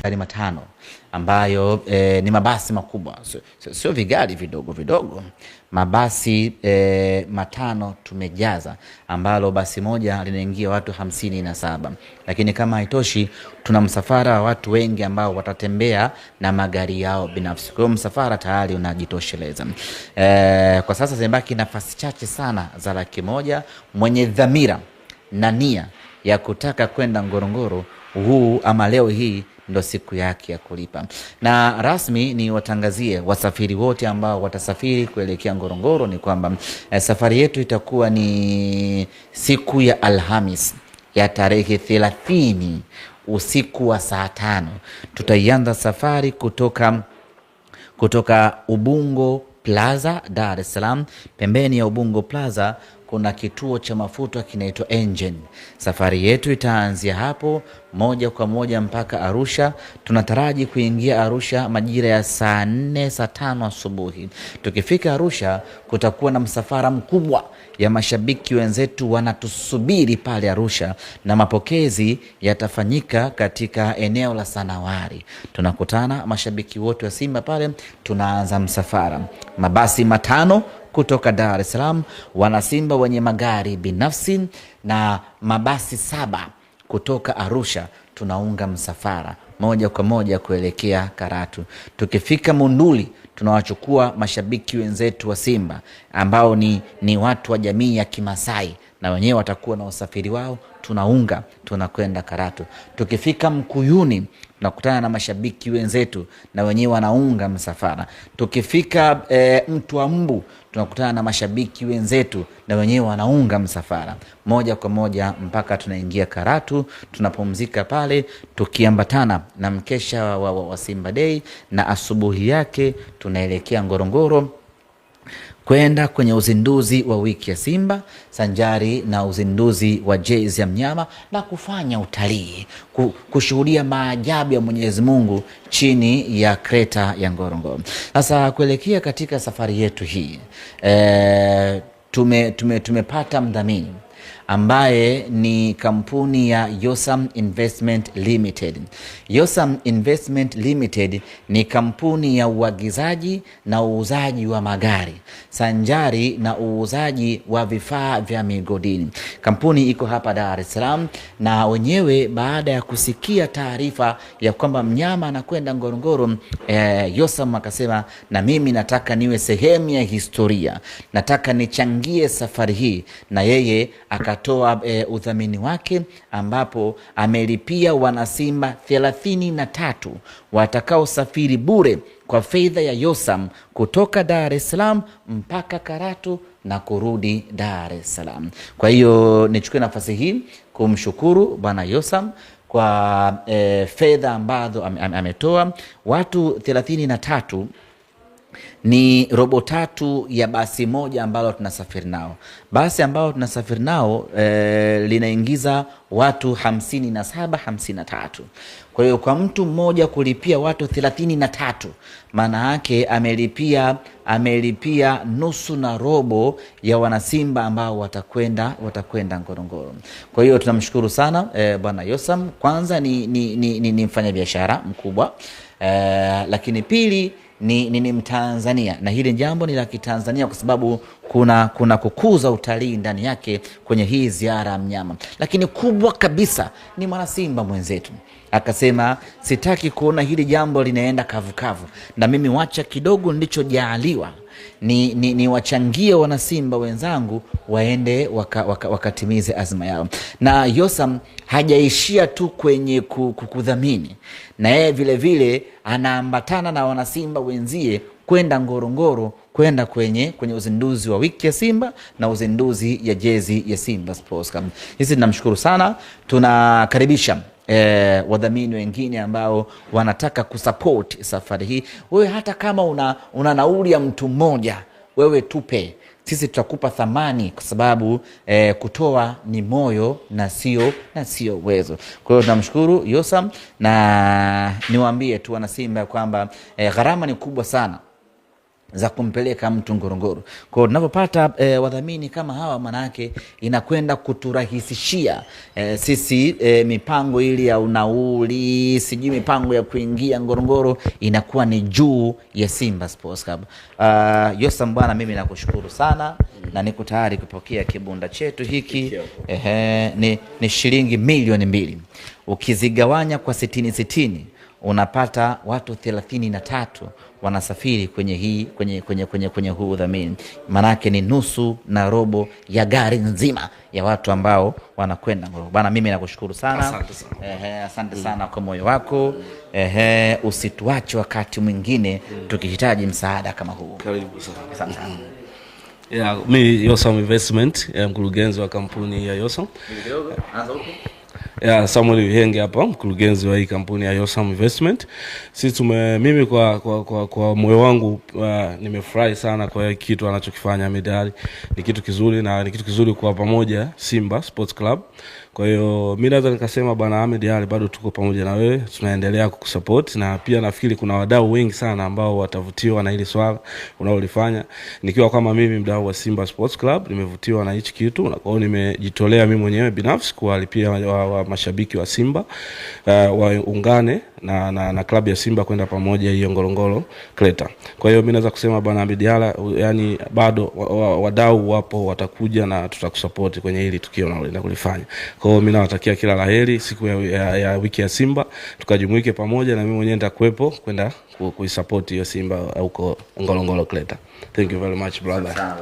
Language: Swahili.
magari matano ambayo ni mabasi makubwa, sio vigari vidogo vidogo, mabasi matano tumejaza, ambalo basi moja linaingia watu 57. Lakini kama haitoshi, tuna msafara wa watu wengi ambao watatembea na magari yao binafsi. Kwa hiyo msafara tayari unajitosheleza. Kwa sasa zimebaki nafasi chache sana za 100,000. Mwenye dhamira na nia ya kutaka kwenda Ngorongoro, huu ama leo hii ndo siku yake ya kulipa. Na rasmi ni watangazie wasafiri wote ambao watasafiri kuelekea Ngorongoro ni kwamba safari yetu itakuwa ni siku ya Alhamis ya tarehe 30 usiku wa saa 5. Tutaianza safari kutoka Ubungo Plaza, Dar es Salaam. Pembeni ya Ubungo Plaza kuna kituo cha mafuta kinaitwa Engen. Safari yetu itaanzia hapo moja kwa moja mpaka Arusha. Tunataraji kuingia Arusha majira ya saa 4 saa 5 asubuhi. Tukifika Arusha, kutakuwa na msafara mkubwa ya mashabiki wenzetu wanatusubiri pale Arusha, na mapokezi yatafanyika katika eneo la Sanawari. Tunakutana mashabiki wote wa Simba pale, tunaanza msafara. Mabasi matano kutoka Dar es Salaam, wanasimba wenye magari binafsi, na mabasi 7 kutoka Arusha. Tunaunga msafara moja kwa moja kuelekea Karatu. Tukifika Munduli, tunawachukua mashabiki wenzetu wa Simba ambao ni watu wa jamii ya Kimasai, na wenyewe watakuwa na usafiri wao. Tunakwenda Karatu. Tukifika Mkuyuni, tunakutana na mashabiki wenzetu na wenyewe wanaunga msafara. Tukifika Mtwambu, tunakutana na mashabiki wenzetu na wenyewe wanaunga msafara. Moja kwa moja mpaka tunaingia Karatu, tunapumzika pale tukiambatana na mkesha wa Simba Day, na asubuhi yake tunaelekea Ngorongoro kwenda kwenye uzinduzi wa wiki ya Simba sanjari na uzinduzi wa jezi ya mnyama, na kufanya utalii, kushuhudia maajabu ya Mwenyezi Mungu chini ya kreta ya Ngorongoro. Sasa kuelekea katika safari yetu hii, tumepata mdhamini ambaye ni kampuni ya Yosam Investment Limited. Yosam Investment Limited ni kampuni ya uagizaji na uuzaji wa magari sanjari na uuzaji wa vifaa vya migodini. Kampuni iko hapa Dar es Salaam, na wenyewe baada ya kusikia taarifa ya kwamba mnyama anakwenda Ngorongoro, Yosam akasema, na mimi nataka niwe sehemu ya historia, nataka nichangie safari hii, na yeye akatoa udhamini wake, ambapo amelipia wanasimba 33 watakao safiri bure kwa fedha ya Yosam kutoka Dar es Salaam mpaka Karatu na kurudi Dar es Salaam. Kwa hiyo nichukue nafasi hii kumshukuru bwana Yosam kwa fedha ambazo ametoa. Watu 33 ni robo 3 ya basi moja ambalo tunasafiri nao. Basi ambalo tunasafiri nao linaingiza watu 53. Kwa hiyo kwa mtu mmoja kulipia watu 33, maana yake amelipia nusu na robo ya wanasimba ambao watakwenda Ngorongoro. Kwa hiyo tunamshukuru sana bwana Yosam. Kwanza ni mfanya biashara mkubwa, lakini pili ni Mtanzania, na hili jambo ni la Kitanzania kwa sababu kuna kukuza utalii ndani yake kwenye hii ziara ya mnyama. Lakini kubwa kabisa ni mwanasimba mwenzetu akasema, sitaki kuona hili jambo linaenda kavukavu, na mimi wacha kidogo nilichojaaliwa ni wachangie wanasimba wenzangu waende wakatimize azma yao. Na Yosam hajaishia tu kwenye kudhamini, na yeye vile vile anaambatana na wanasimba wenzie kwenda Ngorongoro, kwenda kwenye uzinduzi wa wiki ya Simba na uzinduzi ya jezi ya Simba Sports Club. Sisi tunamshukuru sana. Tunakaribisha wadhamini wengine ambao wanataka kusupport safari hii. Wewe hata kama una nauli ya mtu mmoja, wewe tupe, sisi tutakupa thamani, kwa sababu kutoa ni moyo na sio uwezo. Kwa hiyo tunamshukuru Yosam, na niwaambie tu wana Simba kwamba gharama ni kubwa sana za kumpeleka mtu Ngorongoro. Kwa tunapopata wadhamini kama hawa, manake inakwenda kuturahisishia sisi mipango ili ya unauli, sijui mipango ya kuingia Ngorongoro inakuwa ni juu ya Simba Sports Club. Yosam bwana, mimi nakushukuru sana na niko tayari kupokea kibunda chetu hiki. Ni shilingi milioni 2. Ukizigawanya kwa 60 unapata watu 33 wanasafiri kwenye huu udhamini. Manake ni nusu na robo ya gari nzima ya watu ambao wanakwenda Ngorongoro. Bana, mimi nakushukuru sana. Asante sana kwa moyo wako. Usituache wakati mwingine tukihitaji msaada kama huu. Karibu sana. Asante sana. Mimi Yosam Investment, mkurugenzi wa kampuni ya Yosam. Anza huko. Samuel Wihenge hapa, mkurugenzi wa hii kampuni ya Yosam Investment. Mimi kwa moyo wangu nimefurahi sana kwa kitu anachokifanya Ahmed Ally. Ni kitu kizuri na ni kitu kizuri kwa pamoja Simba Sports Club. Kwa hiyo mimi naweza nikasema bwana Ahmed Ally, bado tuko pamoja na wewe, tunaendelea kukusupport, na pia nafikiri kuna wadau wengi sana ambao watavutiwa na hili swala unalolifanya. Nikiwa kama mimi mdau wa Simba Sports Club, nimevutiwa na hichi kitu, na kwa hiyo nimejitolea mimi mwenyewe binafsi kuwalipia wa mashabiki wa Simba waungane na klabu ya Simba kwenda pamoja hiyo Ngorongoro Crater. Kwa hiyo mimi naweza kusema bwana Ahmed Ally, yani bado wadau wapo, watakuja na tutakusupport kwenye hili tukio unaloenda kulifanya. Kwa hiyo mimi nawatakia kila laheri siku ya wiki ya Simba, tukajumuike pamoja, na mimi mwenyewe nitakuepo kwenda kuisupport hiyo Simba huko Ngorongoro Crater. Thank you very much brother.